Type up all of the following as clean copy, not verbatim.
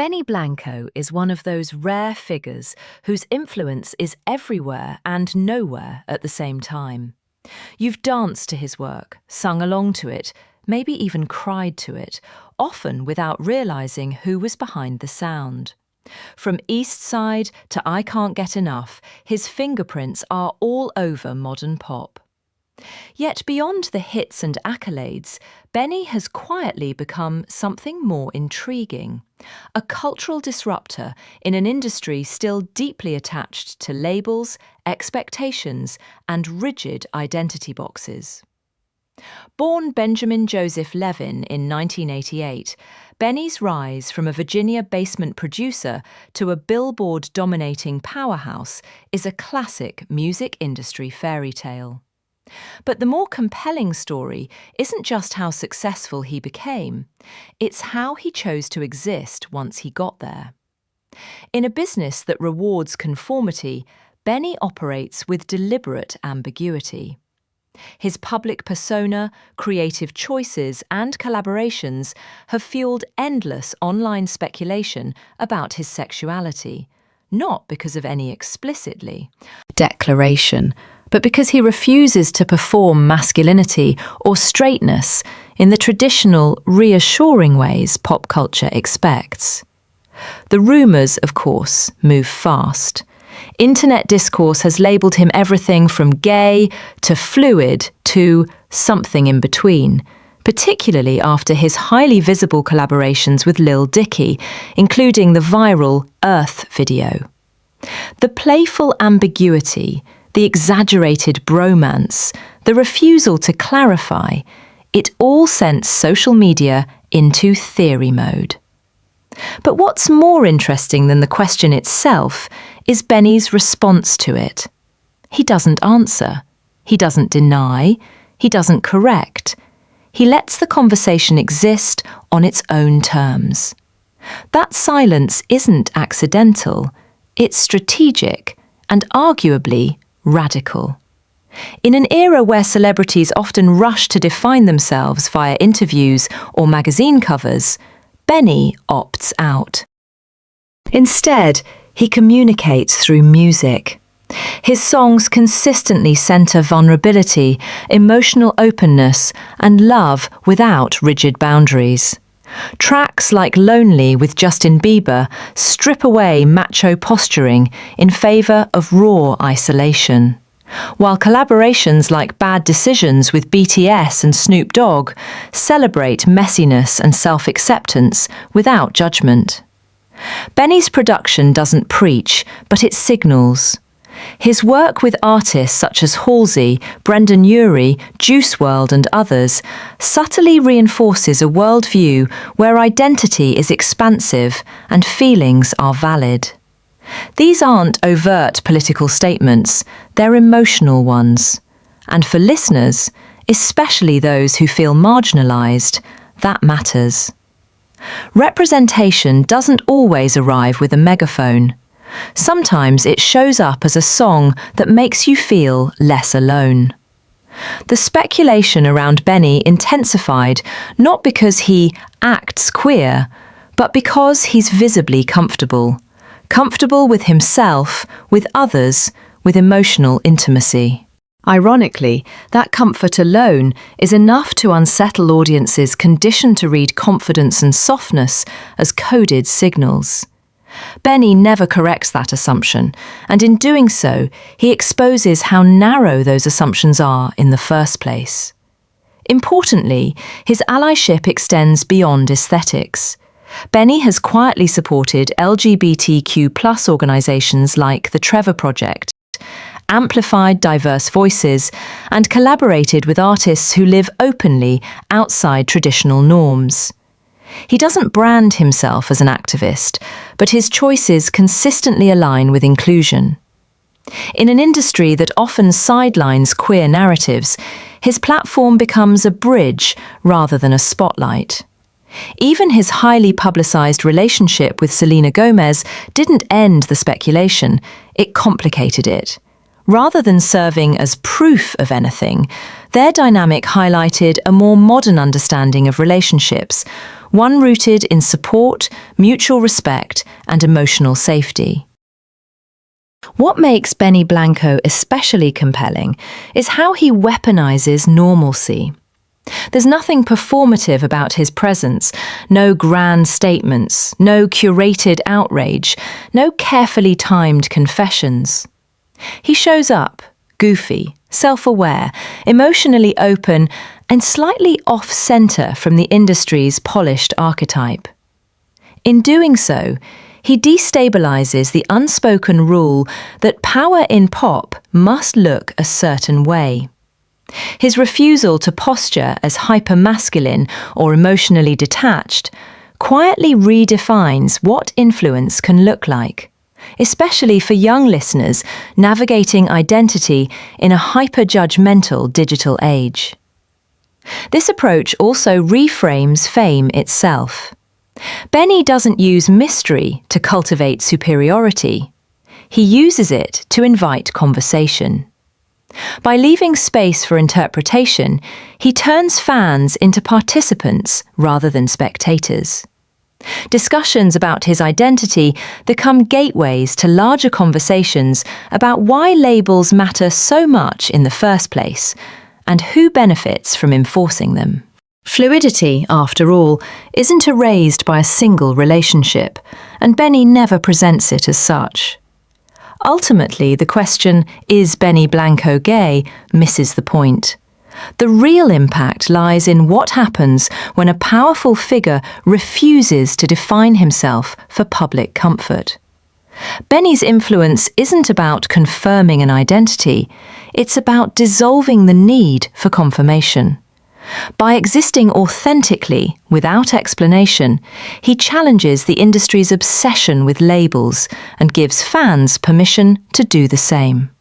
Benny Blanco is one of those rare figures whose influence is everywhere and nowhere at the same time. You've danced to his work, sung along to it, maybe even cried to it, often without realising who was behind the sound. From East Side to I Can't Get Enough, his fingerprints are all over modern pop. Yet beyond the hits and accolades, Benny has quietly become something more intriguing, a cultural disruptor in an industry still deeply attached to labels, expectations, and rigid identity boxes. Born Benjamin Joseph Levin in 1988, Benny's rise from a Virginia basement producer to a Billboard-dominating powerhouse is a classic music industry fairy tale. But the more compelling story isn't just how successful he became, it's how he chose to exist once he got there. In a business that rewards conformity, Benny operates with deliberate ambiguity. His public persona, creative choices, and collaborations have fueled endless online speculation about his sexuality, not because of any explicitly declaration, but because he refuses to perform masculinity or straightness in the traditional, reassuring ways pop culture expects. The rumours, of course, move fast. Internet discourse has labelled him everything from gay to fluid to something in between, particularly after his highly visible collaborations with Lil Dicky, including the viral Earth video. The playful ambiguity, the exaggerated bromance, the refusal to clarify, it all sent social media into theory mode. But what's more interesting than the question itself is Benny's response to it. He doesn't answer. He doesn't deny. He doesn't correct. He lets the conversation exist on its own terms. That silence isn't accidental. It's strategic and arguably radical. In an era where celebrities often rush to define themselves via interviews or magazine covers, Benny opts out. Instead, he communicates through music. His songs consistently centre vulnerability, emotional openness, and love without rigid boundaries. Tracks like Lonely with Justin Bieber strip away macho posturing in favour of raw isolation, while collaborations like Bad Decisions with BTS and Snoop Dogg celebrate messiness and self-acceptance without judgment. Benny's production doesn't preach, but it signals. His work with artists such as Halsey, Brendan Urie, Juice WRLD and others subtly reinforces a worldview where identity is expansive and feelings are valid. These aren't overt political statements, they're emotional ones. And for listeners, especially those who feel marginalised, that matters. Representation doesn't always arrive with a megaphone. Sometimes it shows up as a song that makes you feel less alone. The speculation around Benny intensified not because he acts queer, but because he's visibly comfortable. Comfortable with himself, with others, with emotional intimacy. Ironically, that comfort alone is enough to unsettle audiences conditioned to read confidence and softness as coded signals. Benny never corrects that assumption, and in doing so, he exposes how narrow those assumptions are in the first place. Importantly, his allyship extends beyond aesthetics. Benny has quietly supported LGBTQ+ organisations like the Trevor Project, amplified diverse voices, and collaborated with artists who live openly outside traditional norms. He doesn't brand himself as an activist, but his choices consistently align with inclusion. In an industry that often sidelines queer narratives, his platform becomes a bridge rather than a spotlight. Even his highly publicised relationship with Selena Gomez didn't end the speculation, it complicated it. Rather than serving as proof of anything, their dynamic highlighted a more modern understanding of relationships, one rooted in support, mutual respect, and emotional safety. What makes Benny Blanco especially compelling is how he weaponizes normalcy. There's nothing performative about his presence, no grand statements, no curated outrage, no carefully timed confessions. He shows up, goofy, self-aware, emotionally open, and slightly off-center from the industry's polished archetype. In doing so, he destabilizes the unspoken rule that power in pop must look a certain way. His refusal to posture as hyper-masculine or emotionally detached quietly redefines what influence can look like, especially for young listeners navigating identity in a hyper-judgmental digital age. This approach also reframes fame itself. Benny doesn't use mystery to cultivate superiority. He uses it to invite conversation. By leaving space for interpretation, he turns fans into participants rather than spectators. Discussions about his identity become gateways to larger conversations about why labels matter so much in the first place and who benefits from enforcing them. Fluidity, after all, isn't erased by a single relationship, and Benny never presents it as such. Ultimately, the question, is Benny Blanco gay, misses the point. The real impact lies in what happens when a powerful figure refuses to define himself for public comfort. Benny's influence isn't about confirming an identity, it's about dissolving the need for confirmation. By existing authentically, without explanation, he challenges the industry's obsession with labels and gives fans permission to do the same.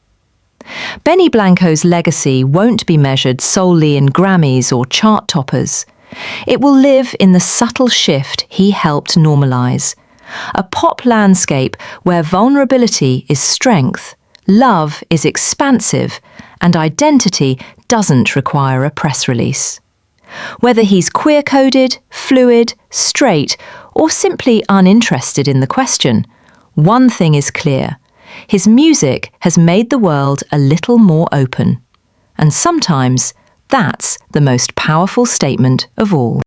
Benny Blanco's legacy won't be measured solely in Grammys or chart toppers. It will live in the subtle shift he helped normalize, a pop landscape where vulnerability is strength, love is expansive, and identity doesn't require a press release. Whether he's queer-coded, fluid, straight, or simply uninterested in the question, one thing is clear: his music has made the world a little more open. And sometimes that's the most powerful statement of all.